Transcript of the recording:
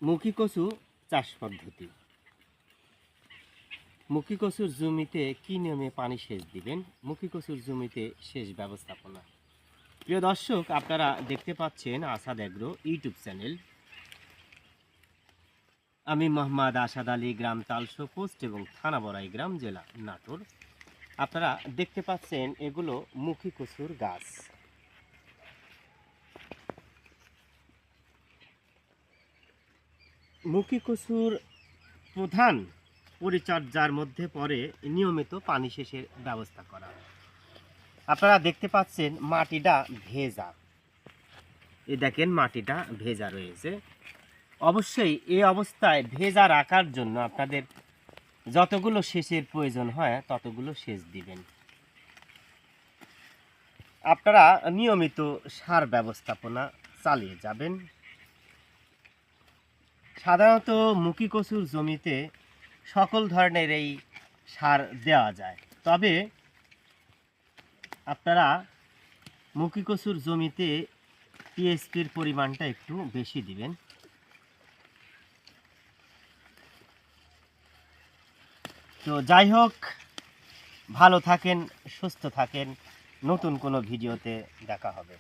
মুখী কচু চাষ পদ্ধতি। মুখী কচুর জমিতে কি নিয়মে পানি সেচ দিবেন, মুখী কচুর জমিতে সেচ ব্যবস্থাপনা। প্রিয় দর্শক, আপনারা দেখতে পাচ্ছেন আসাদ এগ্রো ইউটিউব চ্যানেল। আমি মোহাম্মদ আসাদ আলী, গ্রাম তালশো পোস্ট এবং থানা বড়াই গ্রাম, জেলা নাটোর। আপনারা দেখতে পাচ্ছেন এগুলো মুখী কচুর গাছ। মুখী কচুর প্রধান পরিচর্যার মধ্যে পড়ে নিয়মিত পানি সেচের ব্যবস্থা করা। আপনারা দেখতে পাচ্ছেন মাটিটা ভেজা, এই দেখেন মাটিটা ভেজা রয়েছে। অবশ্যই এই অবস্থায় ভেজা রাখার জন্য আপনাদের যতগুলো সেচের প্রয়োজন হয় ততগুলো সেচ দিবেন। আপনারা নিয়মিত সার ব্যবস্থাপনা চালিয়ে যাবেন। সাধারণত মুখী কচুর জমিতে সকল ধরনের এই সার দেওয়া যায়, তবে আপনারা মুখী কচুর জমিতে টিএসপির পরিমাণটা একটু বেশি দিবেন। তো যাই হোক, ভালো থাকেন, সুস্থ থাকেন। নতুন কোনো ভিডিওতে দেখা হবে।